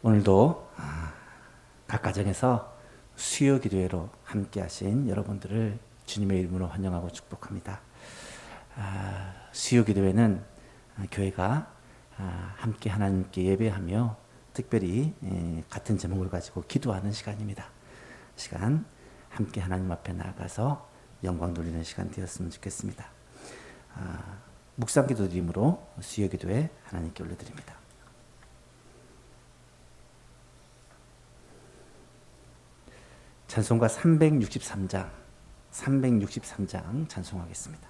오늘도 각 가정에서 수요 기도회로 함께 하신 여러분들을 주님의 이름으로 환영하고 축복합니다. 수요 기도회는 교회가 함께 하나님께 예배하며 특별히 같은 제목을 가지고 기도하는 시간입니다. 시간 함께 하나님 앞에 나아가서 영광 돌리는 시간 되었으면 좋겠습니다. 묵상 기도 드림으로 수요 기도회 하나님께 올려드립니다. 찬송가 363장 찬송하겠습니다.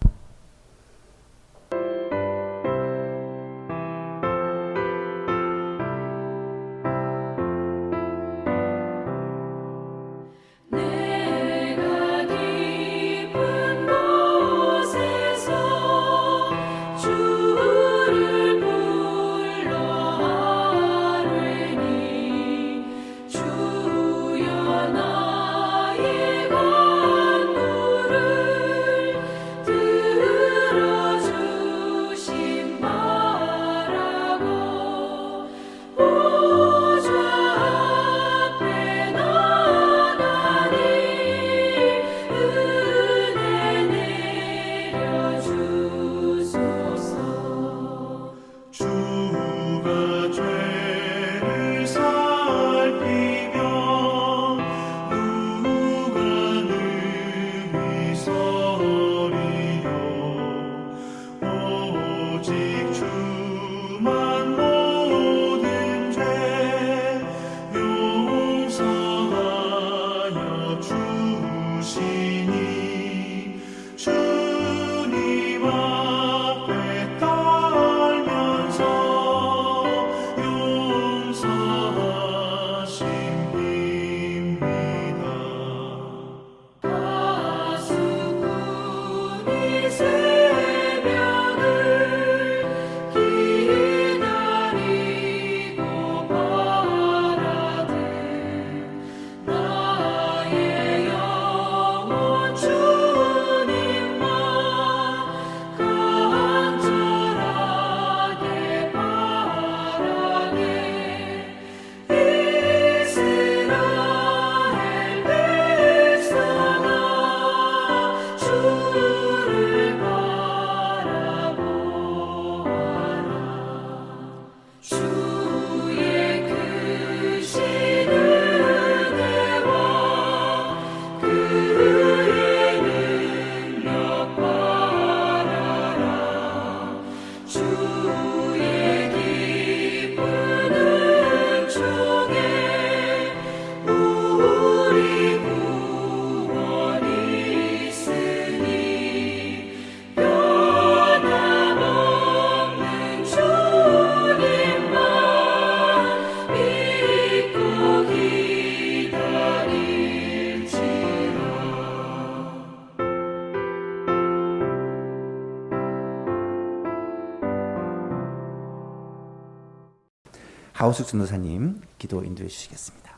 하우숙 전도사님 기도 인도해 주시겠습니다.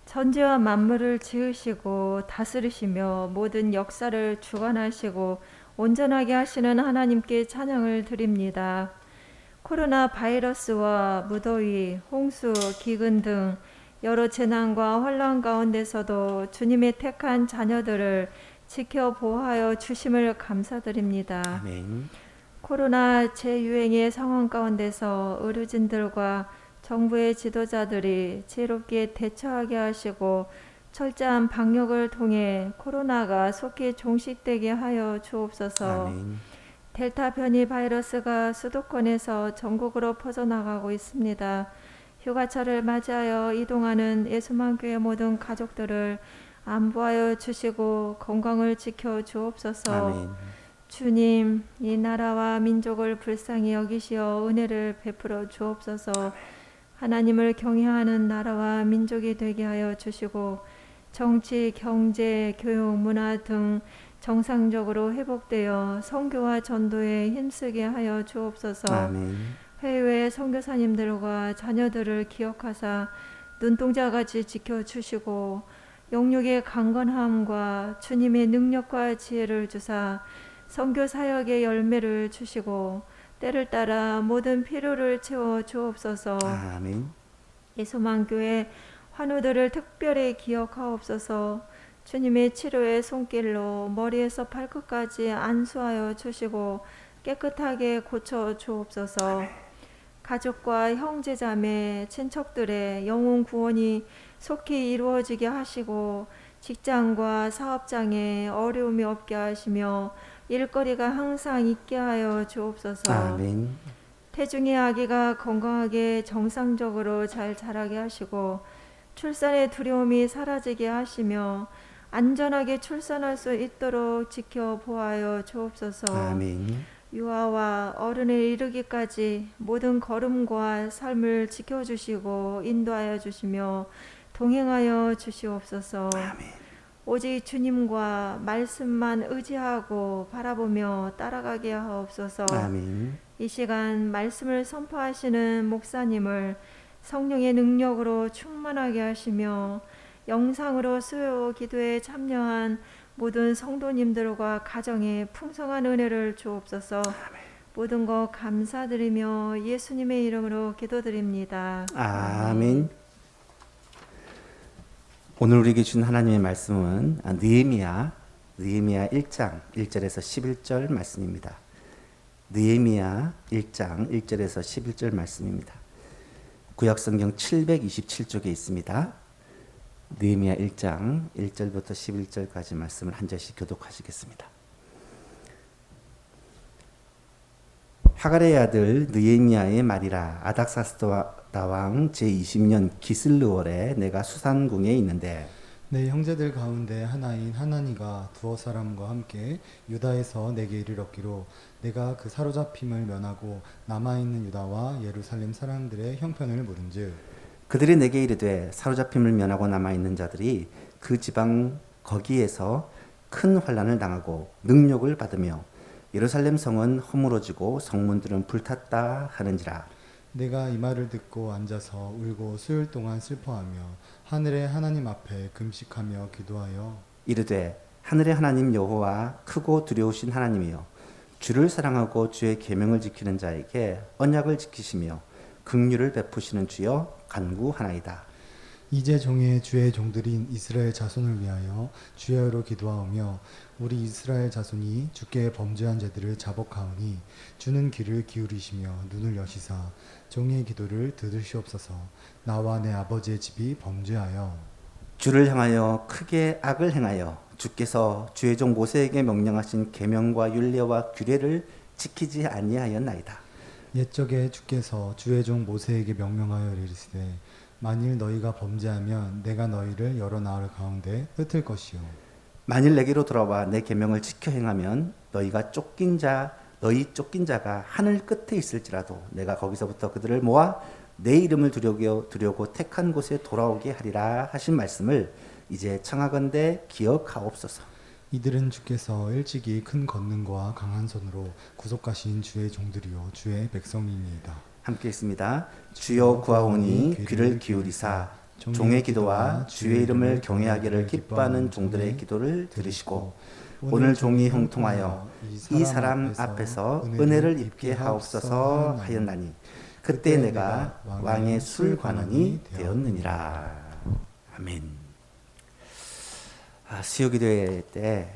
천지와 만물을 지으시고 다스리시며 모든 역사를 주관하시고 온전하게 하시는 하나님께 찬양을 드립니다. 코로나 바이러스와 무더위, 홍수, 기근 등 여러 재난과 혼란 가운데서도 주님의 택한 자녀들을 지켜 보호하여 주심을 감사드립니다. 아멘. 코로나 재유행의 상황 가운데서 의료진들과 정부의 지도자들이 지혜롭게 대처하게 하시고 철저한 방역을 통해 코로나가 속히 종식되게 하여 주옵소서. 아멘. 델타 변이 바이러스가 수도권에서 전국으로 퍼져나가고 있습니다. 휴가철을 맞이하여 이동하는 예수만교회 모든 가족들을 안부하여 주시고 건강을 지켜 주옵소서. 아멘. 주님, 이 나라와 민족을 불쌍히 여기시어 은혜를 베풀어 주옵소서. 하나님을 경외하는 나라와 민족이 되게 하여 주시고 정치, 경제, 교육, 문화 등 정상적으로 회복되어 선교와 전도에 힘쓰게 하여 주옵소서. 아멘. 해외 선교사님들과 자녀들을 기억하사 눈동자같이 지켜주시고 영육의 강건함과 주님의 능력과 지혜를 주사 선교 사역의 열매를 주시고 때를 따라 모든 필요를 채워 주옵소서. 아멘. 예수만교회 환우들을 특별히 기억하옵소서. 주님의 치료의 손길로 머리에서 발끝까지 안수하여 주시고 깨끗하게 고쳐 주옵소서. 가족과 형제자매, 친척들의 영혼 구원이 속히 이루어지게 하시고 직장과 사업장에 어려움이 없게 하시며 일거리가 항상 있게 하여 주옵소서. 아멘. 태중의 아기가 건강하게 정상적으로 잘 자라게 하시고 출산의 두려움이 사라지게 하시며 안전하게 출산할 수 있도록 지켜보아요 주옵소서. 아멘. 유아와 어른에 이르기까지 모든 걸음과 삶을 지켜주시고 인도하여 주시며 동행하여 주시옵소서. 아멘. 오직 주님과 말씀만 의지하고 바라보며 따라가게 하옵소서. 아멘. 이 시간 말씀을 선포하시는 목사님을 성령의 능력으로 충만하게 하시며 영상으로 수요 기도에 참여한 모든 성도님들과 가정에 풍성한 은혜를 주옵소서. 모든 것 감사드리며 예수님의 이름으로 기도드립니다. 아멘. 오늘 우리에게 준 하나님의 말씀은 느헤미야 1장 1절에서 11절 말씀입니다. 느헤미야 1장 1절에서 11절 말씀입니다. 구약성경 727쪽에 있습니다. 느헤미야 1장 1절부터 11절까지 말씀을 한 절씩 교독하시겠습니다. 하갈의 아들 느헤미야의 말이라. 아닥사스다 왕 제20년 기슬르월에 내가 수산궁에 있는데 내 형제들 가운데 하나인 하나니가 두어 사람과 함께 유다에서 내게 이르렀기로 내가 그 사로잡힘을 면하고 남아있는 유다와 예루살렘 사람들의 형편을 물은즉 그들이 내게 이르되 사로잡힘을 면하고 남아있는 자들이 그 지방 거기에서 큰 환난을 당하고 능욕을 받으며 예루살렘 성은 허물어지고 성문들은 불탔다 하는지라. 내가 이 말을 듣고 앉아서 울고 수일 동안 슬퍼하며 하늘의 하나님 앞에 금식하며 기도하여 이르되 하늘의 하나님 여호와 크고 두려우신 하나님이여 주를 사랑하고 주의 계명을 지키는 자에게 언약을 지키시며 긍휼을 베푸시는 주여 간구하나이다. 이제 종의 주의 종들인 이스라엘 자손을 위하여 주여로 기도하오며 우리 이스라엘 자손이 주께 범죄한 자들을 자복하오니 주는 귀를 기울이시며 눈을 여시사 종의 기도를 들으시옵소서. 나와 내 아버지의 집이 범죄하여 주를 향하여 크게 악을 행하여 주께서 주의 종 모세에게 명령하신 계명과 율례와 규례를 지키지 아니하였나이다. 옛적에 주께서 주의 종 모세에게 명령하여 이르시되 만일 너희가 범죄하면 내가 너희를 여러 나라 가운데 흩을 것이요 만일 내게로 돌아와 내 계명을 지켜 행하면 너희 쫓긴 자가 하늘 끝에 있을지라도 내가 거기서부터 그들을 모아 내 이름을 두려고 택한 곳에 돌아오게 하리라 하신 말씀을 이제 청하건대 기억하옵소서. 이들은 주께서 일찍이 큰 권능과 강한 손으로 구속하신 주의 종들이요 주의 백성이니이다. 함께 있습니다. 주여 구하오니 귀를 기울이사 종의 기도와 주의 이름을 경외하기를 기뻐하는 종들의 기도를 들으시고 오늘 종이 형통하여 이 사람 앞에서 은혜를 입게 하옵소서 하였나니 그때 내가 왕의 술관원이 되었느니라. 아멘. 수요기도회 때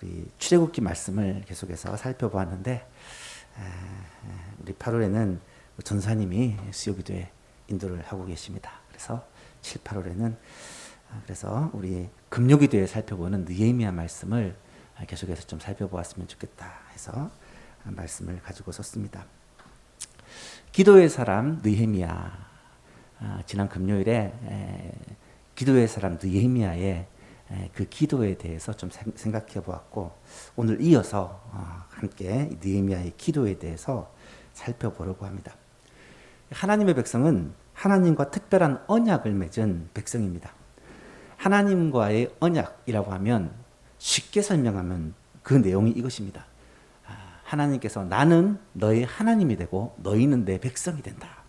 우리 출애굽기 말씀을 계속해서 살펴보았는데 우리 8월에는 전사님이 수요기도회 인도를 하고 계십니다. 그래서 7, 8월에는 그래서 우리 금요기도에 살펴보는 느헤미야 말씀을 계속해서 좀 살펴보았으면 좋겠다 해서 말씀을 가지고 썼습니다. 기도의 사람 느헤미야. 지난 금요일에 기도의 사람 느헤미야의 그 기도에 대해서 좀 생각해 보았고 오늘 이어서 함께 느헤미야의 기도에 대해서 살펴보려고 합니다. 하나님의 백성은 하나님과 특별한 언약을 맺은 백성입니다. 하나님과의 언약이라고 하면 쉽게 설명하면 그 내용이 이것입니다. 하나님께서 나는 너의 하나님이 되고 너희는 내 백성이 된다.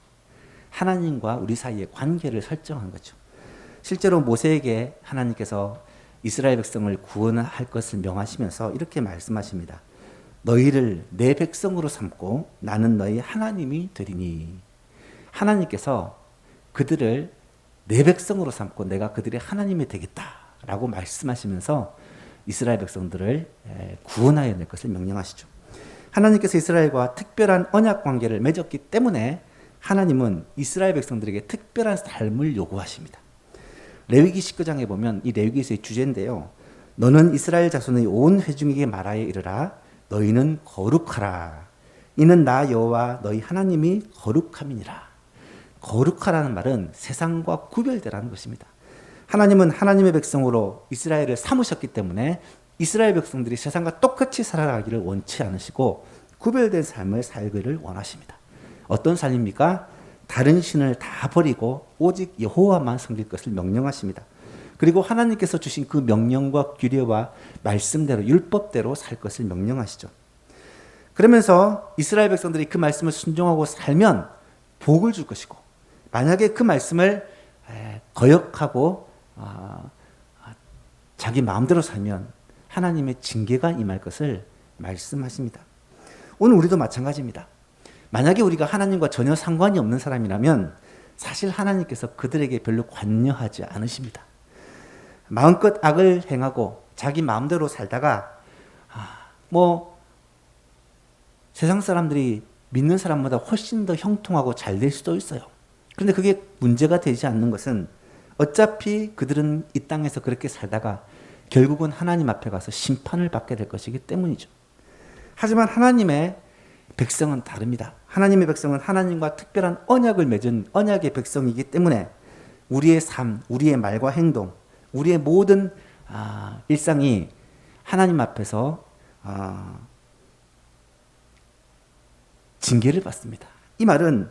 하나님과 우리 사이의 관계를 설정한 거죠. 실제로 모세에게 하나님께서 이스라엘 백성을 구원할 것을 명하시면서 이렇게 말씀하십니다. 너희를 내 백성으로 삼고 나는 너희 하나님이 되리니. 하나님께서 그들을 내 백성으로 삼고 내가 그들의 하나님이 되겠다라고 말씀하시면서 이스라엘 백성들을 구원하여 낼 것을 명령하시죠. 하나님께서 이스라엘과 특별한 언약 관계를 맺었기 때문에 하나님은 이스라엘 백성들에게 특별한 삶을 요구하십니다. 레위기 19장에 보면 이 레위기에서의 주제인데요. 너는 이스라엘 자손의 온 회중에게 말하여 이르라. 너희는 거룩하라. 이는 나 여호와 너희 하나님이 거룩함이니라. 거룩하라는 말은 세상과 구별되라는 것입니다. 하나님은 하나님의 백성으로 이스라엘을 삼으셨기 때문에 이스라엘 백성들이 세상과 똑같이 살아가기를 원치 않으시고 구별된 삶을 살기를 원하십니다. 어떤 삶입니까? 다른 신을 다 버리고 오직 여호와만 섬길 것을 명령하십니다. 그리고 하나님께서 주신 그 명령과 규례와 말씀대로 율법대로 살 것을 명령하시죠. 그러면서 이스라엘 백성들이 그 말씀을 순종하고 살면 복을 줄 것이고, 만약에 그 말씀을 거역하고 자기 마음대로 살면 하나님의 징계가 임할 것을 말씀하십니다. 오늘 우리도 마찬가지입니다. 만약에 우리가 하나님과 전혀 상관이 없는 사람이라면 사실 하나님께서 그들에게 별로 관여하지 않으십니다. 마음껏 악을 행하고 자기 마음대로 살다가 세상 사람들이 믿는 사람보다 훨씬 더 형통하고 잘 될 수도 있어요. 그런데 그게 문제가 되지 않는 것은 어차피 그들은 이 땅에서 그렇게 살다가 결국은 하나님 앞에 가서 심판을 받게 될 것이기 때문이죠. 하지만 하나님의 백성은 다릅니다. 하나님의 백성은 하나님과 특별한 언약을 맺은 언약의 백성이기 때문에 우리의 삶, 우리의 말과 행동, 우리의 모든 일상이 하나님 앞에서 징계를 받습니다. 이 말은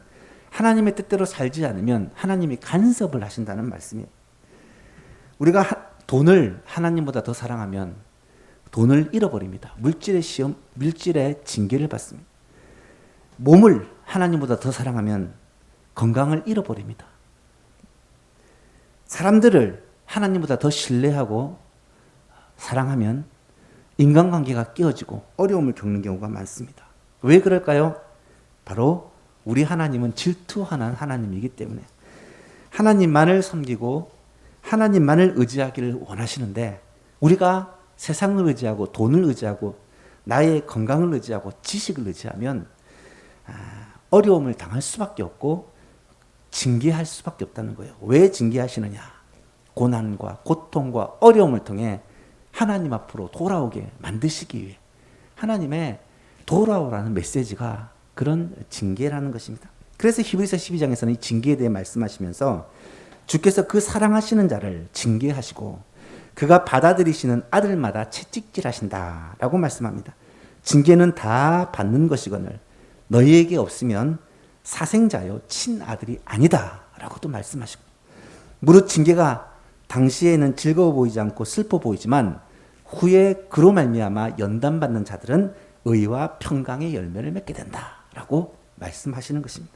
하나님의 뜻대로 살지 않으면 하나님이 간섭을 하신다는 말씀이에요. 우리가 돈을 하나님보다 더 사랑하면 돈을 잃어버립니다. 물질의 시험, 물질의 징계를 받습니다. 몸을 하나님보다 더 사랑하면 건강을 잃어버립니다. 사람들을 하나님보다 더 신뢰하고 사랑하면 인간관계가 깨어지고 어려움을 겪는 경우가 많습니다. 왜 그럴까요? 바로 우리 하나님은 질투하는 하나님이기 때문에 하나님만을 섬기고 하나님만을 의지하기를 원하시는데 우리가 세상을 의지하고 돈을 의지하고 나의 건강을 의지하고 지식을 의지하면 어려움을 당할 수밖에 없고 징계할 수밖에 없다는 거예요. 왜 징계하시느냐? 고난과 고통과 어려움을 통해 하나님 앞으로 돌아오게 만드시기 위해 하나님의 돌아오라는 메시지가 그런 징계라는 것입니다. 그래서 히브리서 12장에서는 이 징계에 대해 말씀하시면서 주께서 그 사랑하시는 자를 징계하시고 그가 받아들이시는 아들마다 채찍질하신다라고 말씀합니다. 징계는 다 받는 것이거늘 너희에게 없으면 사생자요 친아들이 아니다라고도 말씀하시고, 무릇 징계가 당시에는 즐거워 보이지 않고 슬퍼 보이지만 후에 그로 말미암아 연단받는 자들은 의와 평강의 열매를 맺게 된다라고 말씀하시는 것입니다.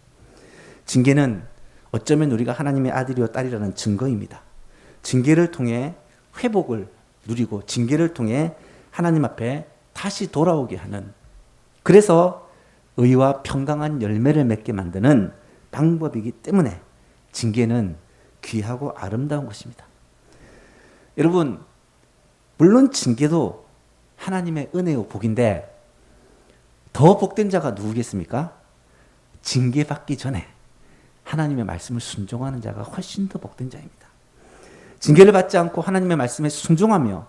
징계는 어쩌면 우리가 하나님의 아들이요 딸이라는 증거입니다. 징계를 통해 회복을 누리고 징계를 통해 하나님 앞에 다시 돌아오게 하는, 그래서 의와 평강한 열매를 맺게 만드는 방법이기 때문에 징계는 귀하고 아름다운 것입니다. 여러분, 물론 징계도 하나님의 은혜요 복인데 더 복된 자가 누구겠습니까? 징계받기 전에 하나님의 말씀을 순종하는 자가 훨씬 더 복된 자입니다. 징계를 받지 않고 하나님의 말씀에 순종하며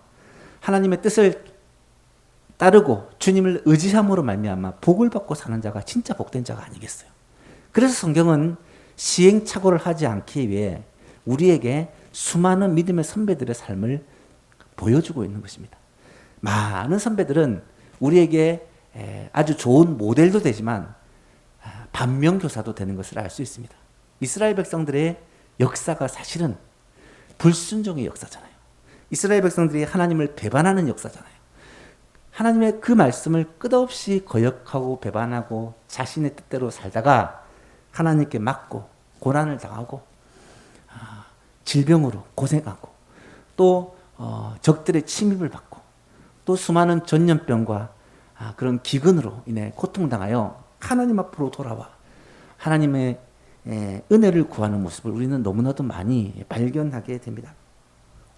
하나님의 뜻을 따르고 주님을 의지함으로 말미암아 복을 받고 사는 자가 진짜 복된 자가 아니겠어요? 그래서 성경은 시행착오를 하지 않기 위해 우리에게 수많은 믿음의 선배들의 삶을 보여주고 있는 것입니다. 많은 선배들은 우리에게 아주 좋은 모델도 되지만 반면교사도 되는 것을 알 수 있습니다. 이스라엘 백성들의 역사가 사실은 불순종의 역사잖아요. 이스라엘 백성들이 하나님을 배반하는 역사잖아요. 하나님의 그 말씀을 끝없이 거역하고 배반하고 자신의 뜻대로 살다가 하나님께 맞고 고난을 당하고 질병으로 고생하고 또 적들의 침입을 받고 또 수많은 전염병과 그런 기근으로 인해 고통당하여 하나님 앞으로 돌아와 하나님의 은혜를 구하는 모습을 우리는 너무나도 많이 발견하게 됩니다.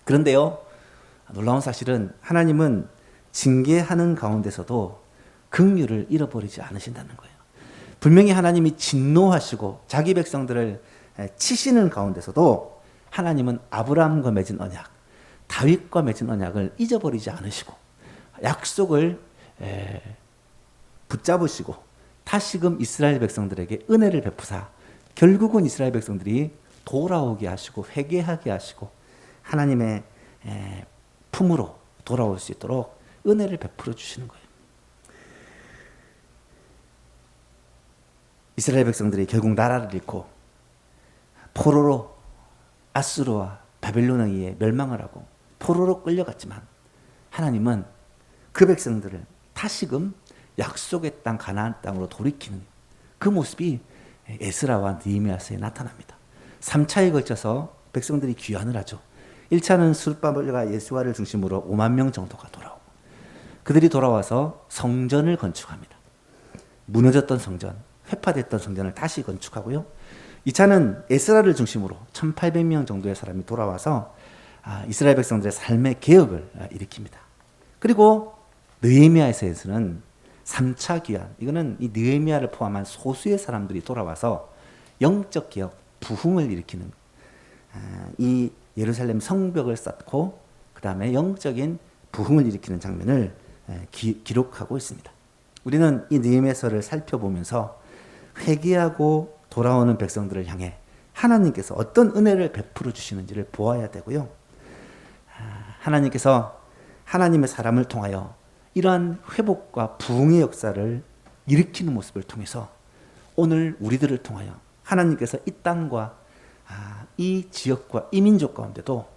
그런데요, 놀라운 사실은 하나님은 징계하는 가운데서도 긍휼을 잃어버리지 않으신다는 거예요. 분명히 하나님이 진노하시고 자기 백성들을 치시는 가운데서도 하나님은 아브라함과 맺은 언약, 다윗과 맺은 언약을 잊어버리지 않으시고 약속을 붙잡으시고 다시금 이스라엘 백성들에게 은혜를 베푸사 결국은 이스라엘 백성들이 돌아오게 하시고 회개하게 하시고 하나님의 품으로 돌아올 수 있도록 은혜를 베풀어 주시는 거예요. 이스라엘 백성들이 결국 나라를 잃고 포로로 아수르와 바벨론에 의해 멸망을 하고 포로로 끌려갔지만 하나님은 그 백성들을 다시금 약속의 땅 가나안 땅으로 돌이키는 그 모습이 에스라와 느헤미야서에 나타납니다. 3차에 걸쳐서 백성들이 귀환을 하죠. 1차는 스룹바벨과 예수아를 중심으로 5만 명 정도가 돌아오고 그들이 돌아와서 성전을 건축합니다. 무너졌던 성전, 회파됐던 성전을 다시 건축하고요. 2차는 에스라를 중심으로 1800명 정도의 사람이 돌아와서 이스라엘 백성들의 삶의 개혁을 일으킵니다. 그리고 느헤미야서에서는 3차 귀환, 이거는 이 느헤미야를 포함한 소수의 사람들이 돌아와서 영적 개혁, 부흥을 일으키는 이 예루살렘 성벽을 쌓고 그 다음에 영적인 부흥을 일으키는 장면을 기록하고 있습니다. 우리는 이 느헤미야서를 살펴보면서 회개하고 돌아오는 백성들을 향해 하나님께서 어떤 은혜를 베풀어 주시는지를 보아야 되고요. 하나님께서 하나님의 사람을 통하여 이러한 회복과 부흥의 역사를 일으키는 모습을 통해서 오늘 우리들을 통하여 하나님께서 이 땅과 이 지역과 이 민족 가운데도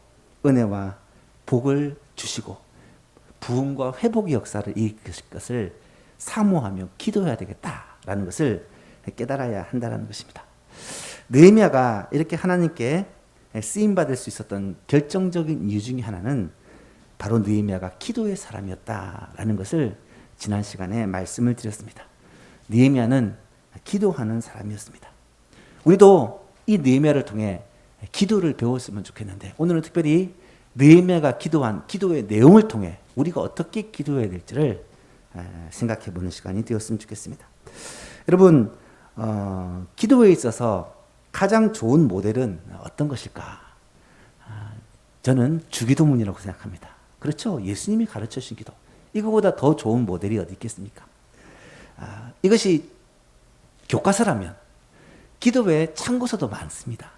은혜와 복을 주시고 부흥과 회복의 역사를 일으키실 것을 사모하며 기도해야 되겠다라는 것을 깨달아야 한다는 것입니다. 느헤미야가 이렇게 하나님께 쓰임받을 수 있었던 결정적인 이유 중에 하나는 바로 느헤미야가 기도의 사람이었다라는 것을 지난 시간에 말씀을 드렸습니다. 느헤미야는 기도하는 사람이었습니다. 우리도 이 느헤미야를 통해 기도를 배웠으면 좋겠는데 오늘은 특별히 느헤미야가 기도한 기도의 내용을 통해 우리가 어떻게 기도해야 될지를 생각해 보는 시간이 되었으면 좋겠습니다. 여러분, 기도에 있어서 가장 좋은 모델은 어떤 것일까? 저는 주기도문이라고 생각합니다. 그렇죠? 예수님이 가르쳐 주신 기도. 이거보다 더 좋은 모델이 어디 있겠습니까? 이것이 교과서라면 기도의 참고서도 많습니다.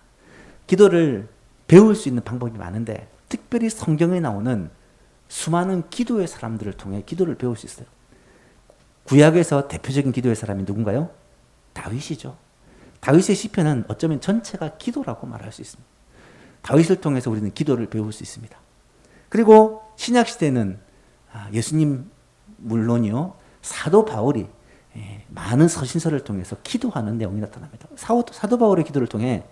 기도를 배울 수 있는 방법이 많은데 특별히 성경에 나오는 수많은 기도의 사람들을 통해 기도를 배울 수 있어요. 구약에서 대표적인 기도의 사람이 누군가요? 다윗이죠. 다윗의 시편은 어쩌면 전체가 기도라고 말할 수 있습니다. 다윗을 통해서 우리는 기도를 배울 수 있습니다. 그리고 신약 시대는 예수님 물론이요, 사도 바울이 많은 서신서를 통해서 기도하는 내용이 나타납니다. 사도 바울의 기도를 통해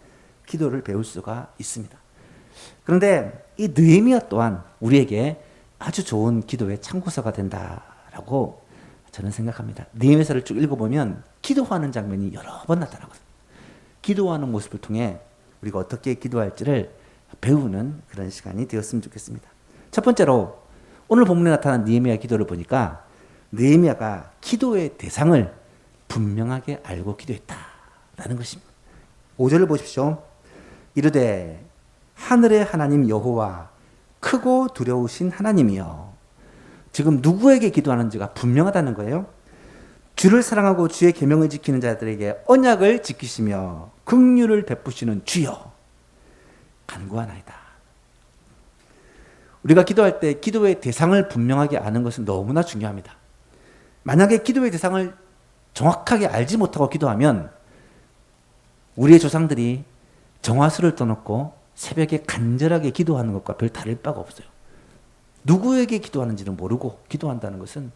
기도를 배울 수가 있습니다. 그런데 이 느헤미야 또한 우리에게 아주 좋은 기도의 참고서가 된다라고 저는 생각합니다. 느헤미야서를 쭉 읽어보면 기도하는 장면이 여러 번 나타나거든요. 기도하는 모습을 통해 우리가 어떻게 기도할지를 배우는 그런 시간이 되었으면 좋겠습니다. 첫 번째로 오늘 본문에 나타난 느헤미야 기도를 보니까 느헤미야가 기도의 대상을 분명하게 알고 기도했다라는 것입니다. 5절을 보십시오. 이르되 하늘의 하나님 여호와 크고 두려우신 하나님이여. 지금 누구에게 기도하는지가 분명하다는 거예요. 주를 사랑하고 주의 계명을 지키는 자들에게 언약을 지키시며 긍휼을 베푸시는 주여 간구하나이다. 우리가 기도할 때 기도의 대상을 분명하게 아는 것은 너무나 중요합니다. 만약에 기도의 대상을 정확하게 알지 못하고 기도하면 우리의 조상들이 정화수를 떠놓고 새벽에 간절하게 기도하는 것과 별 다를 바가 없어요. 누구에게 기도하는지는 모르고 기도한다는 것은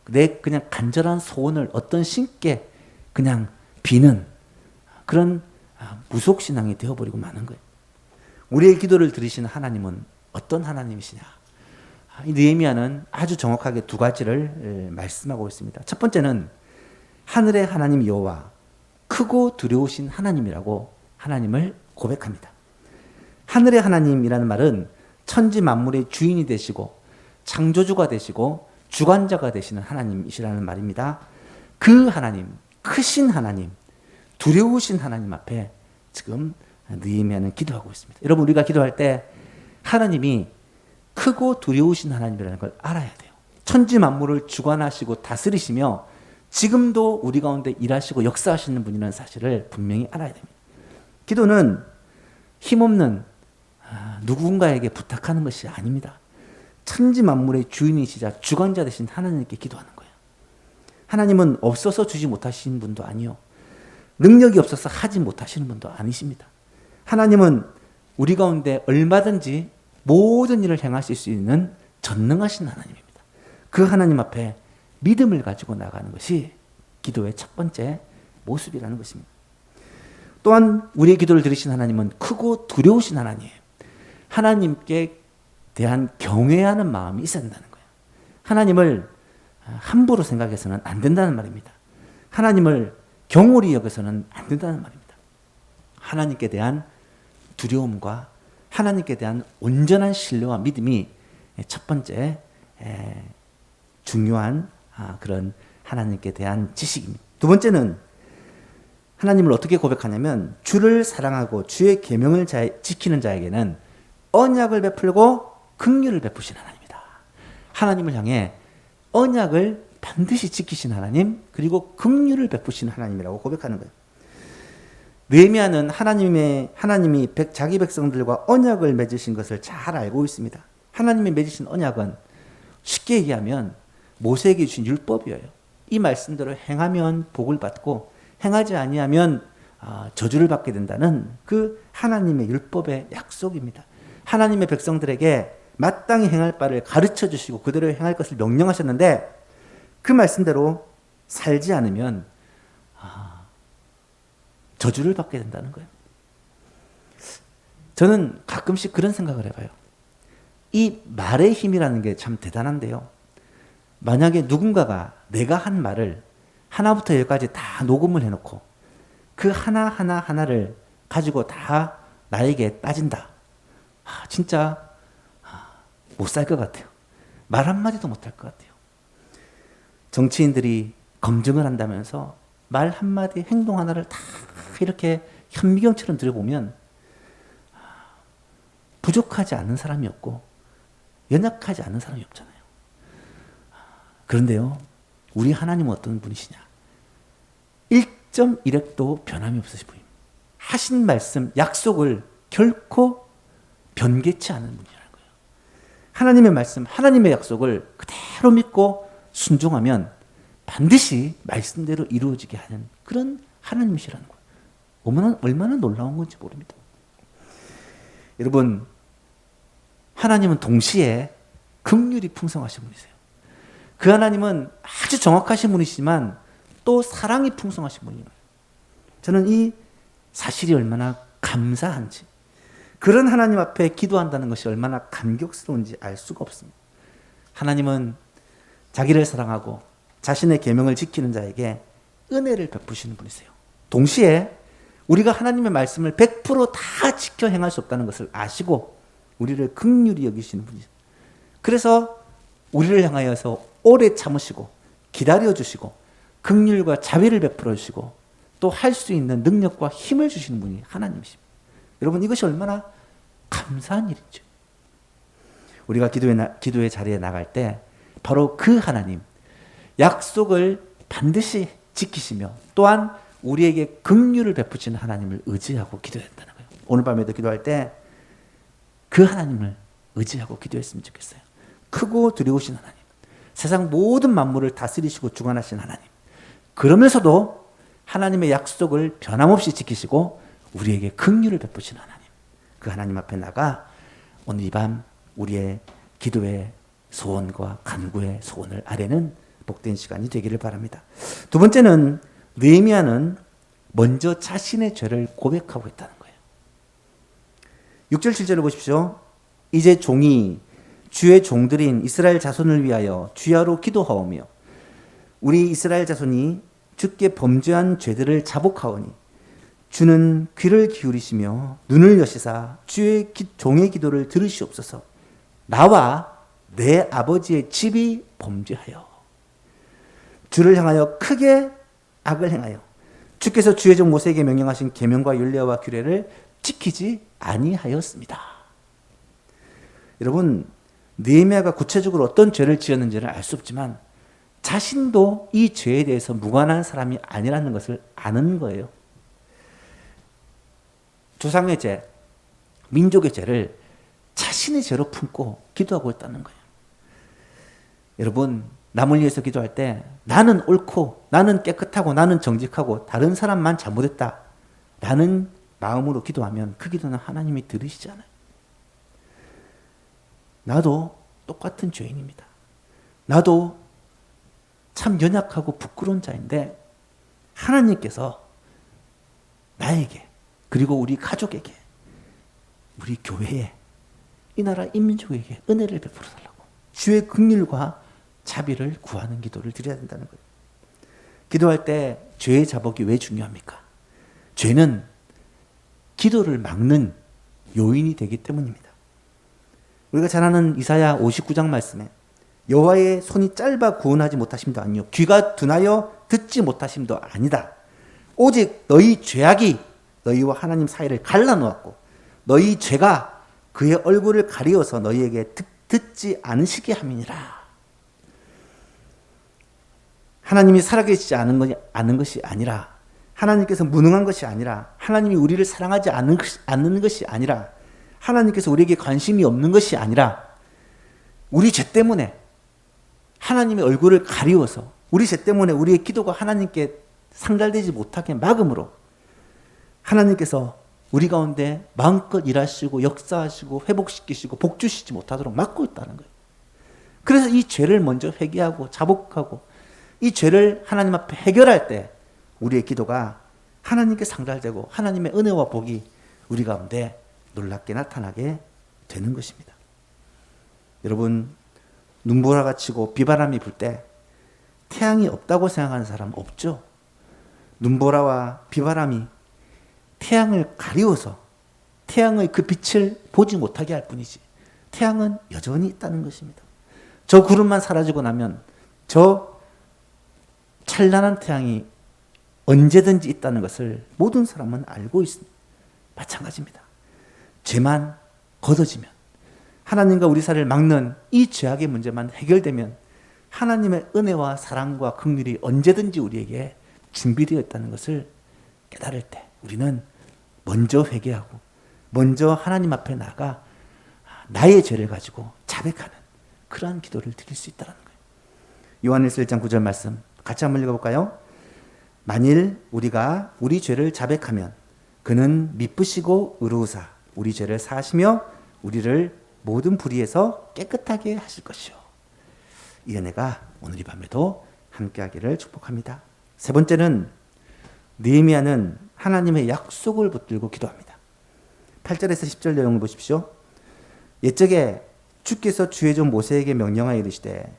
내 그냥 간절한 소원을 어떤 신께 그냥 비는 그런 무속신앙이 되어버리고 마는 거예요. 우리의 기도를 들으시는 하나님은 어떤 하나님이시냐? 이 느헤미야는 아주 정확하게 두 가지를 말씀하고 있습니다. 첫 번째는 하늘의 하나님 여호와, 크고 두려우신 하나님이라고 하나님을 고백합니다. 하늘의 하나님이라는 말은 천지 만물의 주인이 되시고 창조주가 되시고 주관자가 되시는 하나님이시라는 말입니다. 그 하나님, 크신 하나님, 두려우신 하나님 앞에 지금 느헤미야는 기도하고 있습니다. 여러분, 우리가 기도할 때 하나님이 크고 두려우신 하나님이라는 걸 알아야 돼요. 천지 만물을 주관하시고 다스리시며 지금도 우리 가운데 일하시고 역사하시는 분이라는 사실을 분명히 알아야 됩니다. 기도는 힘없는 누군가에게 부탁하는 것이 아닙니다. 천지 만물의 주인이시자 주관자 되신 하나님께 기도하는 거예요. 하나님은 없어서 주지 못하시는 분도 아니요, 능력이 없어서 하지 못하시는 분도 아니십니다. 하나님은 우리 가운데 얼마든지 모든 일을 행하실 수 있는 전능하신 하나님입니다. 그 하나님 앞에 믿음을 가지고 나가는 것이 기도의 첫 번째 모습이라는 것입니다. 또한 우리의 기도를 들으신 하나님은 크고 두려우신 하나님이에요. 하나님께 대한 경외하는 마음이 있어야 된다는 거예요. 하나님을 함부로 생각해서는 안 된다는 말입니다. 하나님을 경홀히 여겨서는 안 된다는 말입니다. 하나님께 대한 두려움과 하나님께 대한 온전한 신뢰와 믿음이 첫 번째 중요한 그런 하나님께 대한 지식입니다. 두 번째는 하나님을 어떻게 고백하냐면 주를 사랑하고 주의 계명을 지키는 자에게는 언약을 베풀고 긍휼을 베푸신 하나님이다. 하나님을 향해 언약을 반드시 지키신 하나님, 그리고 긍휼을 베푸신 하나님이라고 고백하는 거예요. 느헤미야는 하나님이 자기 백성들과 언약을 맺으신 것을 잘 알고 있습니다. 하나님이 맺으신 언약은 쉽게 얘기하면 모세에게 주신 율법이에요. 이 말씀대로 행하면 복을 받고 행하지 아니하면 저주를 받게 된다는 그 하나님의 율법의 약속입니다. 하나님의 백성들에게 마땅히 행할 바를 가르쳐 주시고 그대로 행할 것을 명령하셨는데 그 말씀대로 살지 않으면 저주를 받게 된다는 거예요. 저는 가끔씩 그런 생각을 해봐요. 이 말의 힘이라는 게 참 대단한데요. 만약에 누군가가 내가 한 말을 하나부터 열까지 다 녹음을 해놓고 그 하나를 가지고 다 나에게 따진다. 진짜 못 살 것 같아요. 말 한마디도 못 할 것 같아요. 정치인들이 검증을 한다면서 말 한마디, 행동 하나를 다 이렇게 현미경처럼 들여보면 부족하지 않은 사람이 없고 연약하지 않은 사람이 없잖아요. 그런데요, 우리 하나님은 어떤 분이시냐? 1.1획도 변함이 없으신 분입니다. 하신 말씀, 약속을 결코 변개치 않은 분이라는 거예요. 하나님의 말씀, 하나님의 약속을 그대로 믿고 순종하면 반드시 말씀대로 이루어지게 하는 그런 하나님이시라는 거예요. 얼마나 놀라운 건지 모릅니다. 여러분, 하나님은 동시에 긍휼이 풍성하신 분이세요. 그 하나님은 아주 정확하신 분이시지만 또 사랑이 풍성하신 분이에요. 저는 이 사실이 얼마나 감사한지, 그런 하나님 앞에 기도한다는 것이 얼마나 감격스러운지 알 수가 없습니다. 하나님은 자기를 사랑하고 자신의 계명을 지키는 자에게 은혜를 베푸시는 분이세요. 동시에 우리가 하나님의 말씀을 100%다 지켜 행할 수 없다는 것을 아시고 우리를 긍휼히 여기시는 분이세요. 그래서 우리를 향하여서 오래 참으시고 기다려주시고 긍휼과 자비를 베풀어 주시고 또 할 수 있는 능력과 힘을 주시는 분이 하나님이십니다. 여러분, 이것이 얼마나 감사한 일인지. 우리가 기도의 자리에 나갈 때 바로 그 하나님, 약속을 반드시 지키시며 또한 우리에게 긍휼을 베푸시는 하나님을 의지하고 기도해야 한다는 거예요. 오늘 밤에도 기도할 때 그 하나님을 의지하고 기도했으면 좋겠어요. 크고 두려우신 하나님, 세상 모든 만물을 다스리시고 주관하신 하나님, 그러면서도 하나님의 약속을 변함없이 지키시고 우리에게 긍휼을 베푸시는 하나님, 그 하나님 앞에 나가 오늘 이 밤 우리의 기도의 소원과 간구의 소원을 아뢰는 복된 시간이 되기를 바랍니다. 두 번째는 느헤미야는 먼저 자신의 죄를 고백하고 있다는 거예요. 6절 7절을 보십시오. 이제 종이 주의 종들인 이스라엘 자손을 위하여 주야로 기도하오며 우리 이스라엘 자손이 주께 범죄한 죄들을 자복하오니 주는 귀를 기울이시며 눈을 여시사 주의 종의 기도를 들으시옵소서. 나와 내 아버지의 집이 범죄하여 주를 향하여 크게 악을 행하여 주께서 주의 종 모세에게 명령하신 계명과 율례와 규례를 지키지 아니하였습니다. 여러분, 느헤미야가 구체적으로 어떤 죄를 지었는지는 알 수 없지만 자신도 이 죄에 대해서 무관한 사람이 아니라는 것을 아는 거예요. 조상의 죄, 민족의 죄를 자신의 죄로 품고 기도하고 있다는 거예요. 여러분, 남을 위해서 기도할 때 나는 옳고 나는 깨끗하고 나는 정직하고 다른 사람만 잘못했다 라는 마음으로 기도하면 그 기도는 하나님이 들으시잖아요. 나도 똑같은 죄인입니다. 나도 참 연약하고 부끄러운 자인데 하나님께서 나에게 그리고 우리 가족에게 우리 교회에 이 나라 인민족에게 은혜를 베풀어 달라고 주의 긍휼과 자비를 구하는 기도를 드려야 된다는 거예요. 기도할 때 죄의 자복이 왜 중요합니까? 죄는 기도를 막는 요인이 되기 때문입니다. 우리가 잘 아는 이사야 59장 말씀에 여호와의 손이 짧아 구원하지 못하심도 아니요 귀가 둔하여 듣지 못하심도 아니다. 오직 너희 죄악이 너희와 하나님 사이를 갈라놓았고 너희 죄가 그의 얼굴을 가리어서 너희에게 듣지 않으시게 함이니라. 하나님이 살아계시지 않은 것이 아니라 하나님께서 무능한 것이 아니라 하나님이 우리를 사랑하지 않는 것이 아니라 하나님께서 우리에게 관심이 없는 것이 아니라 우리 죄 때문에 하나님의 얼굴을 가리워서 우리 죄 때문에 우리의 기도가 하나님께 상달되지 못하게 막음으로 하나님께서 우리 가운데 마음껏 일하시고 역사하시고 회복시키시고 복주시지 못하도록 막고 있다는 거예요. 그래서 이 죄를 먼저 회개하고 자복하고 이 죄를 하나님 앞에 해결할 때 우리의 기도가 하나님께 상달되고 하나님의 은혜와 복이 우리 가운데 놀랍게 나타나게 되는 것입니다. 여러분, 눈보라가 치고 비바람이 불 때 태양이 없다고 생각하는 사람 없죠? 눈보라와 비바람이 태양을 가리워서 태양의 그 빛을 보지 못하게 할 뿐이지 태양은 여전히 있다는 것입니다. 저 구름만 사라지고 나면 저 찬란한 태양이 언제든지 있다는 것을 모든 사람은 알고 있습니다. 마찬가지입니다. 죄만 걷어지면 하나님과 우리 사이를 막는 이 죄악의 문제만 해결되면 하나님의 은혜와 사랑과 긍휼이 언제든지 우리에게 준비되어 있다는 것을 깨달을 때 우리는 먼저 회개하고 먼저 하나님 앞에 나가 나의 죄를 가지고 자백하는 그러한 기도를 드릴 수 있다는 거예요. 요한일서 1장 9절 말씀 같이 한번 읽어볼까요? 만일 우리가 우리 죄를 자백하면 그는 미쁘시고 의로우사 우리 죄를 사하시며 우리를 모든 불의에서 깨끗하게 하실 것이요. 이 은혜가 오늘 이 밤에도 함께하기를 축복합니다. 세 번째는 느헤미야는 하나님의 약속을 붙들고 기도합니다. 8절에서 10절 내용을 보십시오. 옛적에 주께서 주의 종 모세에게 명령하여 이르시되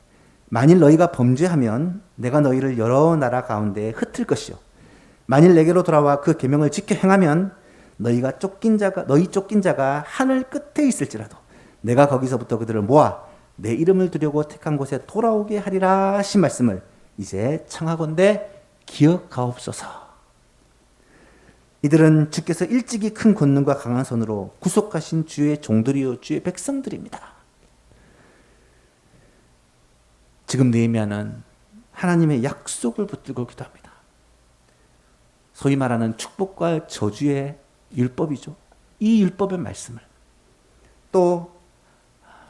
만일 너희가 범죄하면 내가 너희를 여러 나라 가운데에 흩을 것이요 만일 내게로 돌아와 그 계명을 지켜 행하면 너희 쫓긴 자가 하늘 끝에 있을지라도 내가 거기서부터 그들을 모아 내 이름을 두려고 택한 곳에 돌아오게 하리라 하신 말씀을 이제 청하건대 기억하옵소서. 이들은 주께서 일찍이 큰 권능과 강한 손으로 구속하신 주의 종들이요 주의 백성들입니다. 지금 느헤미야는 하나님의 약속을 붙들고 기도합니다. 소위 말하는 축복과 저주의 율법이죠. 이 율법의 말씀을 또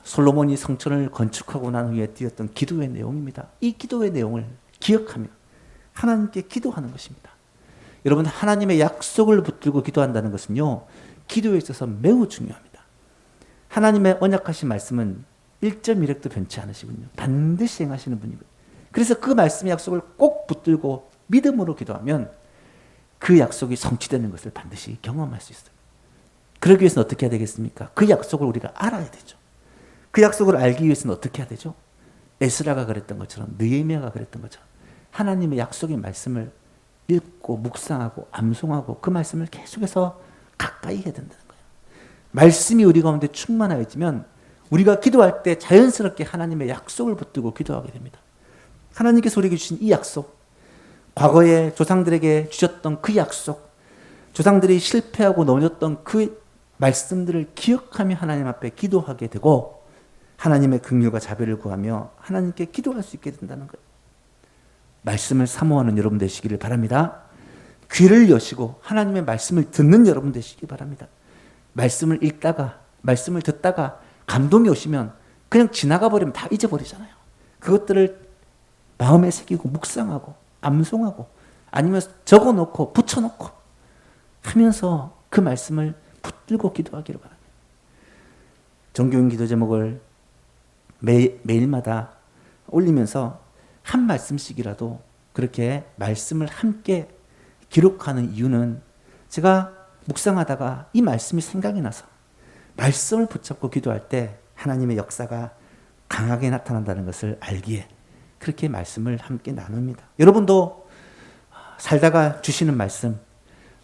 솔로몬이 성전을 건축하고 난 후에 드렸던 기도의 내용입니다. 이 기도의 내용을 기억하며 하나님께 기도하는 것입니다. 여러분, 하나님의 약속을 붙들고 기도한다는 것은요, 기도에 있어서 매우 중요합니다. 하나님의 언약하신 말씀은 1.1획도 변치 않으시군요. 반드시 행하시는 분이거든요. 그래서 그 말씀의 약속을 꼭 붙들고 믿음으로 기도하면 그 약속이 성취되는 것을 반드시 경험할 수 있어요. 그러기 위해서는 어떻게 해야 되겠습니까? 그 약속을 우리가 알아야 되죠. 그 약속을 알기 위해서는 어떻게 해야 되죠? 에스라가 그랬던 것처럼, 느헤미야가 그랬던 것처럼 하나님의 약속의 말씀을 읽고 묵상하고 암송하고 그 말씀을 계속해서 가까이 해야 된다는 거예요. 말씀이 우리 가운데 충만하여지면 우리가 기도할 때 자연스럽게 하나님의 약속을 붙들고 기도하게 됩니다. 하나님께서 우리에게 주신 이 약속, 과거에 조상들에게 주셨던 그 약속, 조상들이 실패하고 넘어졌던 그 말씀들을 기억하며 하나님 앞에 기도하게 되고 하나님의 긍휼과 자비를 구하며 하나님께 기도할 수 있게 된다는 거예요. 말씀을 사모하는 여러분 되시기를 바랍니다. 귀를 여시고 하나님의 말씀을 듣는 여러분 되시기 바랍니다. 말씀을 읽다가 말씀을 듣다가 감동이 오시면 그냥 지나가 버리면 다 잊어버리잖아요. 그것들을 마음에 새기고 묵상하고 암송하고 아니면 적어놓고 붙여놓고 하면서 그 말씀을 붙들고 기도하기를 바랍니다. 정교인 기도 제목을 매일마다 올리면서 한 말씀씩이라도 그렇게 말씀을 함께 기록하는 이유는 제가 묵상하다가 이 말씀이 생각이 나서 말씀을 붙잡고 기도할 때 하나님의 역사가 강하게 나타난다는 것을 알기에 그렇게 말씀을 함께 나눕니다. 여러분도 살다가 주시는 말씀,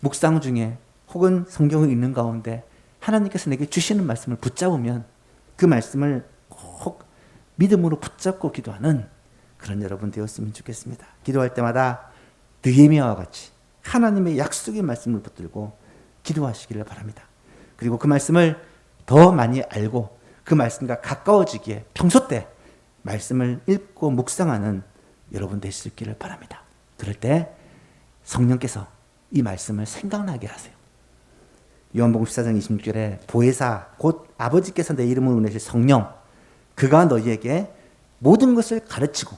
묵상 중에 혹은 성경을 읽는 가운데 하나님께서 내게 주시는 말씀을 붙잡으면 그 말씀을 꼭 믿음으로 붙잡고 기도하는 그런 여러분 되었으면 좋겠습니다. 기도할 때마다 느헤미야와 같이 하나님의 약속의 말씀을 붙들고 기도하시기를 바랍니다. 그리고 그 말씀을 더 많이 알고 그 말씀과 가까워지기에 평소 때 말씀을 읽고 묵상하는 여러분 되시기를 바랍니다. 그럴 때 성령께서 이 말씀을 생각나게 하세요. 요한복음 14장 26절에 보혜사 곧 아버지께서 내 이름으로 보내실 성령 그가 너희에게 모든 것을 가르치고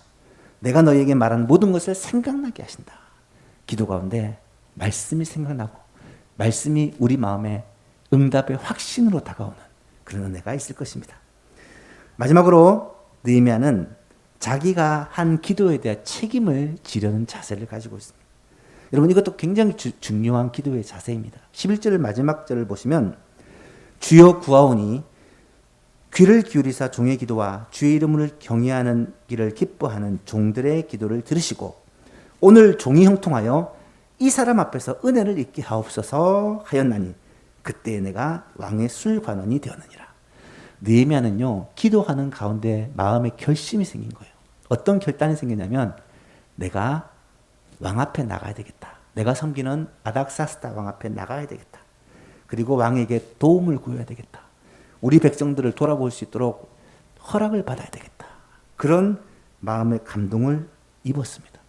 내가 너희에게 말한 모든 것을 생각나게 하신다. 기도 가운데 말씀이 생각나고 말씀이 우리 마음에 응답의 확신으로 다가오는 그런 은혜가 있을 것입니다. 마지막으로 느헤미야는 자기가 한 기도에 대한 책임을 지려는 자세를 가지고 있습니다. 여러분 이것도 굉장히 중요한 기도의 자세입니다. 11절 마지막 절을 보시면 주여 구하오니 귀를 기울이사 종의 기도와 주의 이름을 경외하는 길을 기뻐하는 종들의 기도를 들으시고 오늘 종이 형통하여 이 사람 앞에서 은혜를 잊게 하옵소서 하였나니 그때 내가 왕의 술관원이 되었느니라. 느헤미야는요 기도하는 가운데 마음에 결심이 생긴 거예요. 어떤 결단이 생기냐면 내가 왕 앞에 나가야 되겠다. 내가 섬기는 아닥사스다 왕 앞에 나가야 되겠다. 그리고 왕에게 도움을 구해야 되겠다. 우리 백성들을 돌아볼 수 있도록 허락을 받아야 되겠다. 그런 마음의 감동을 입었습니다.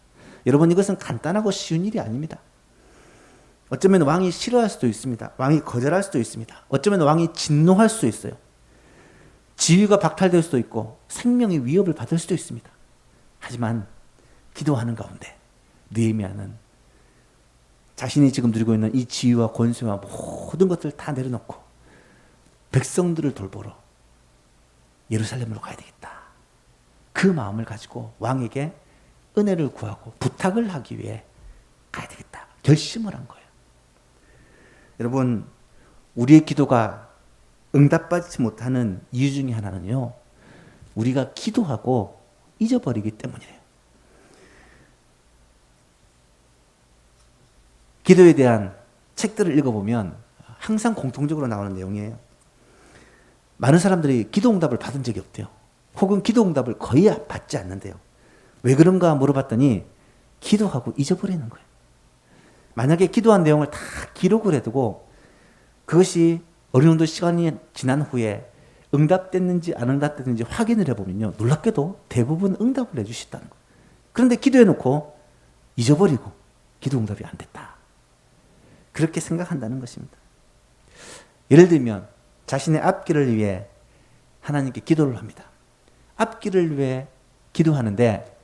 여러분 이것은 간단하고 쉬운 일이 아닙니다. 어쩌면 왕이 싫어할 수도 있습니다. 왕이 거절할 수도 있습니다. 어쩌면 왕이 진노할 수도 있어요. 지위가 박탈될 수도 있고 생명의 위협을 받을 수도 있습니다. 하지만 기도하는 가운데 느헤미야는 자신이 지금 누리고 있는 이 지위와 권세와 모든 것들을 다 내려놓고 백성들을 돌보러 예루살렘으로 가야 되겠다. 그 마음을 가지고 왕에게 은혜를 구하고 부탁을 하기 위해 가야 되겠다. 결심을 한 거예요. 여러분 우리의 기도가 응답받지 못하는 이유 중에 하나는요. 우리가 기도하고 잊어버리기 때문이에요. 기도에 대한 책들을 읽어보면 항상 공통적으로 나오는 내용이에요. 많은 사람들이 기도 응답을 받은 적이 없대요. 혹은 기도 응답을 거의 받지 않는데요. 왜 그런가 물어봤더니 기도하고 잊어버리는 거예요. 만약에 기도한 내용을 다 기록을 해두고 그것이 어느 정도 시간이 지난 후에 응답됐는지 안 응답됐는지 확인을 해보면요. 놀랍게도 대부분 응답을 해주셨다는 거예요. 그런데 기도해놓고 잊어버리고 기도 응답이 안 됐다. 그렇게 생각한다는 것입니다. 예를 들면 자신의 앞길을 위해 하나님께 기도를 합니다. 앞길을 위해 기도하는데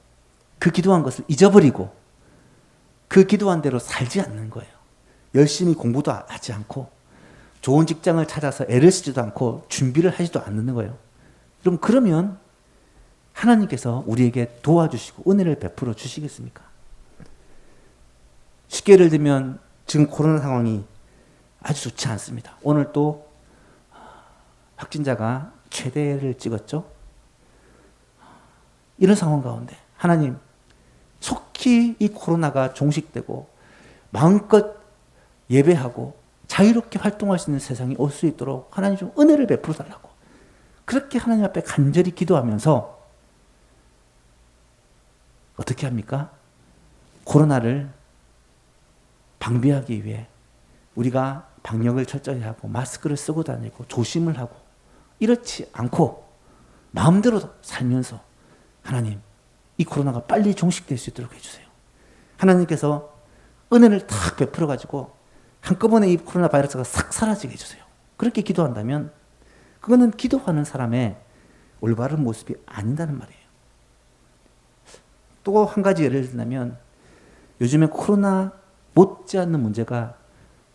그 기도한 것을 잊어버리고 그 기도한 대로 살지 않는 거예요. 열심히 공부도 하지 않고 좋은 직장을 찾아서 애를 쓰지도 않고 준비를 하지도 않는 거예요. 그러면 하나님께서 우리에게 도와주시고 은혜를 베풀어 주시겠습니까? 쉽게 예를 들면 지금 코로나 상황이 아주 좋지 않습니다. 오늘 또 확진자가 최대를 찍었죠. 이런 상황 가운데 하나님 속히 이 코로나가 종식되고 마음껏 예배하고 자유롭게 활동할 수 있는 세상이 올 수 있도록 하나님 좀 은혜를 베풀어 달라고 그렇게 하나님 앞에 간절히 기도하면서 어떻게 합니까? 코로나를 방비하기 위해 우리가 방역을 철저히 하고 마스크를 쓰고 다니고 조심을 하고 이렇지 않고 마음대로 살면서 하나님 이 코로나가 빨리 종식될 수 있도록 해주세요. 하나님께서 은혜를 탁 베풀어 가지고 한꺼번에 이 코로나 바이러스가 싹 사라지게 해주세요. 그렇게 기도한다면 그거는 기도하는 사람의 올바른 모습이 아니다는 말이에요. 또 한 가지 예를 든다면 요즘에 코로나 못지않는 문제가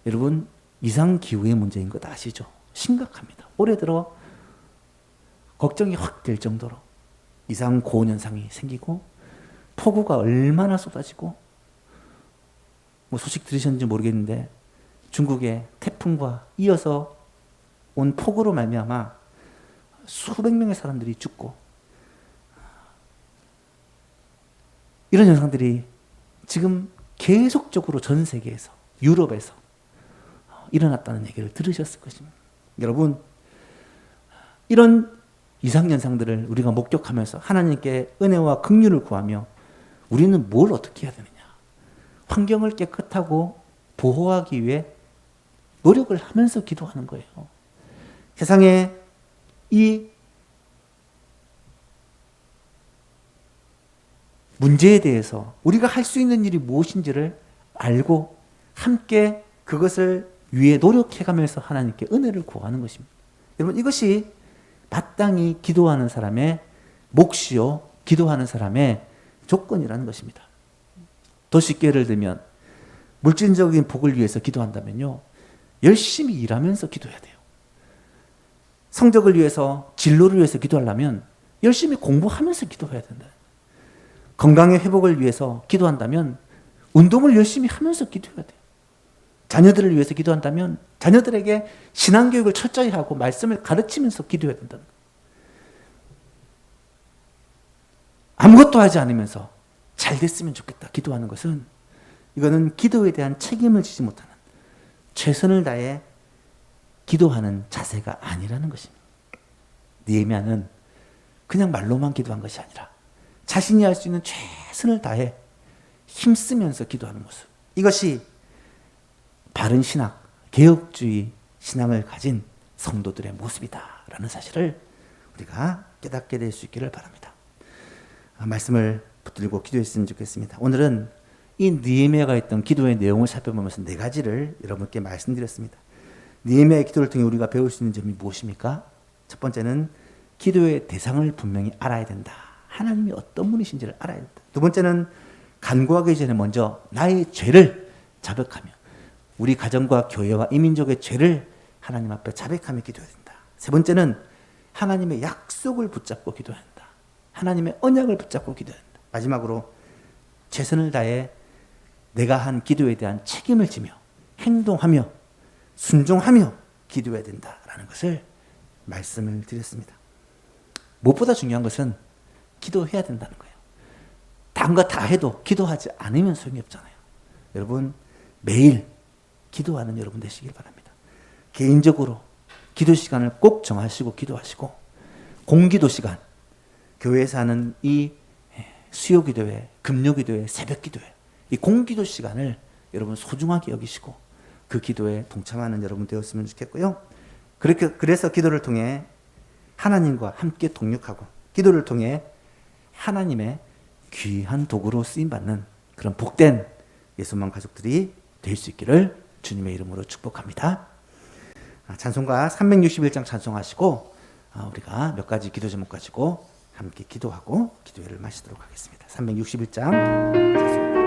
여러분 이상기후의 문제인 것 아시죠? 심각합니다. 올해 들어 걱정이 확 될 정도로 이상고온 현상이 생기고 폭우가 얼마나 쏟아지고 뭐 소식 들으셨는지 모르겠는데 중국의 태풍과 이어서 온 폭우로 말미암아 수백 명의 사람들이 죽고 이런 현상들이 지금 계속적으로 전 세계에서 유럽에서 일어났다는 얘기를 들으셨을 것입니다. 여러분 이런 이상현상들을 우리가 목격하면서 하나님께 은혜와 긍휼을 구하며 우리는 뭘 어떻게 해야 되느냐? 환경을 깨끗하고 보호하기 위해 노력을 하면서 기도하는 거예요. 세상에 이 문제에 대해서 우리가 할 수 있는 일이 무엇인지를 알고 함께 그것을 위해 노력해가면서 하나님께 은혜를 구하는 것입니다. 여러분 이것이 마땅히 기도하는 사람의 몫이요 기도하는 사람의 조건이라는 것입니다. 더 쉽게 예를 들면 물질적인 복을 위해서 기도한다면요 열심히 일하면서 기도해야 돼요. 성적을 위해서 진로를 위해서 기도하려면 열심히 공부하면서 기도해야 된다. 건강의 회복을 위해서 기도한다면 운동을 열심히 하면서 기도해야 돼요. 자녀들을 위해서 기도한다면 자녀들에게 신앙교육을 철저히 하고 말씀을 가르치면서 기도해야 된다. 아무것도 하지 않으면서 잘 됐으면 좋겠다 기도하는 것은 이거는 기도에 대한 책임을 지지 못하는 최선을 다해 기도하는 자세가 아니라는 것입니다. 느헤미야는 그냥 말로만 기도한 것이 아니라 자신이 할 수 있는 최선을 다해 힘쓰면서 기도하는 모습. 이것이 바른 신학, 개혁주의 신앙을 가진 성도들의 모습이다라는 사실을 우리가 깨닫게 될 수 있기를 바랍니다. 말씀을 붙들고 기도했으면 좋겠습니다. 오늘은 이 느헤미야가 했던 기도의 내용을 살펴보면서 4가지를 여러분께 말씀드렸습니다. 느헤미야의 기도를 통해 우리가 배울 수 있는 점이 무엇입니까? 첫 번째는 기도의 대상을 분명히 알아야 된다. 하나님이 어떤 분이신지를 알아야 된다. 두 번째는 간구하기 전에 먼저 나의 죄를 자백하며 우리 가정과 교회와 이민족의 죄를 하나님 앞에 자백하며 기도해야 된다. 세 번째는 하나님의 약속을 붙잡고 기도해야 한다. 하나님의 언약을 붙잡고 기도해야 한다. 마지막으로 최선을 다해 내가 한 기도에 대한 책임을 지며 행동하며 순종하며 기도해야 된다라는 것을 말씀을 드렸습니다. 무엇보다 중요한 것은 기도해야 된다는 거예요. 다른 거 다 해도 기도하지 않으면 소용이 없잖아요. 여러분 매일 기도하는 여러분 되시길 바랍니다. 개인적으로 기도 시간을 꼭 정하시고 기도하시고 공기도 시간, 교회에서 하는 이 수요 기도회, 금요 기도회, 새벽 기도회 이 공기도 시간을 여러분 소중하게 여기시고 그 기도에 동참하는 여러분 되었으면 좋겠고요. 그래서 기도를 통해 하나님과 함께 동역하고 기도를 통해 하나님의 귀한 도구로 쓰임받는 그런 복된 예수만 가족들이 될 수 있기를 주님의 이름으로 축복합니다. 찬송가 361장 찬송하시고 우리가 몇 가지 기도 제목 가지고 함께 기도하고 기도회를 마치도록 하겠습니다. 361장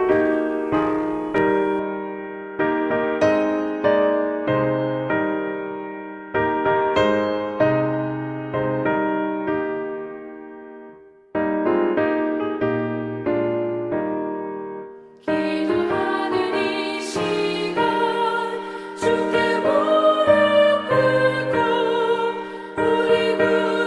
주께 무릎 꿇고 우리 구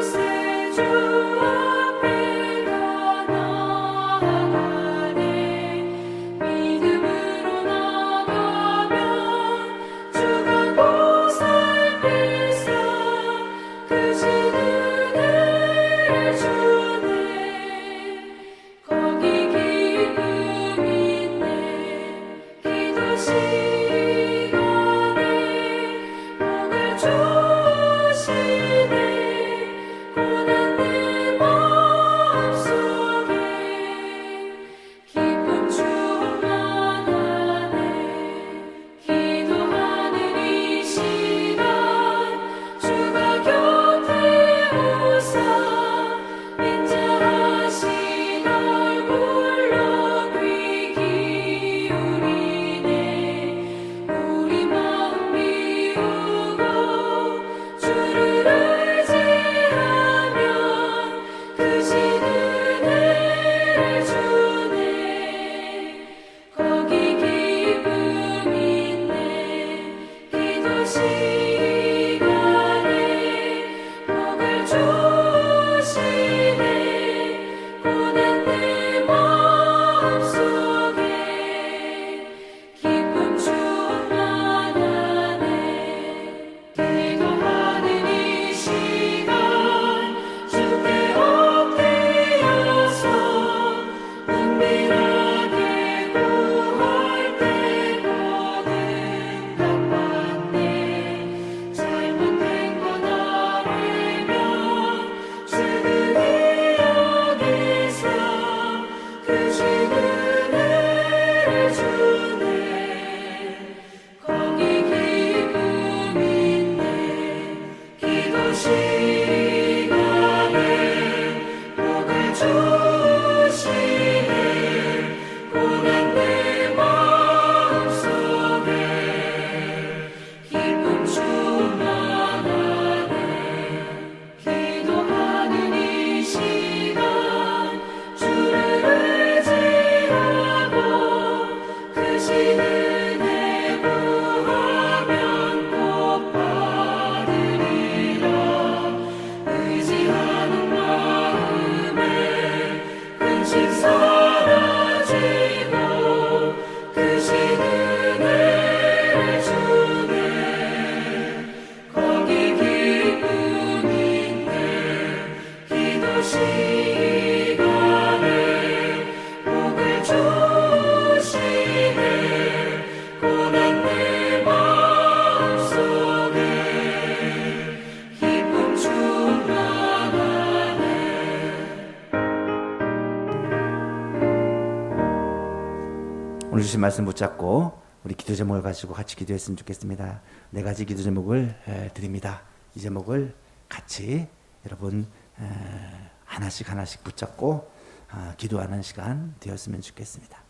주신 말씀 붙잡고 우리 기도 제목을 가지고 같이 기도했으면 좋겠습니다. 네 가지 기도 제목을 드립니다. 이 제목을 같이 여러분 하나씩 붙잡고 기도하는 시간 되었으면 좋겠습니다.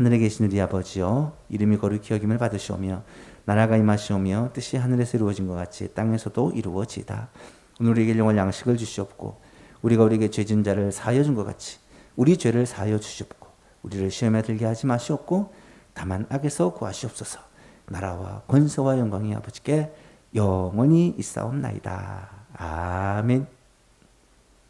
하늘에 계신 우리 아버지여, 이름이 거룩히 여김을 받으시오며 나라가 임하시오며 뜻이 하늘에서 이루어진 것 같이 땅에서도 이루어지이다. 오늘 우리에게 일용할 양식을 주시옵고 우리가 우리에게 죄 지은 자를 사하여 준 것 같이 우리 죄를 사하여 주시옵고 우리를 시험에 들게 하지 마시옵고 다만 악에서 구하시옵소서. 나라와 권세와 영광이 아버지께 영원히 있사옵나이다. 아멘.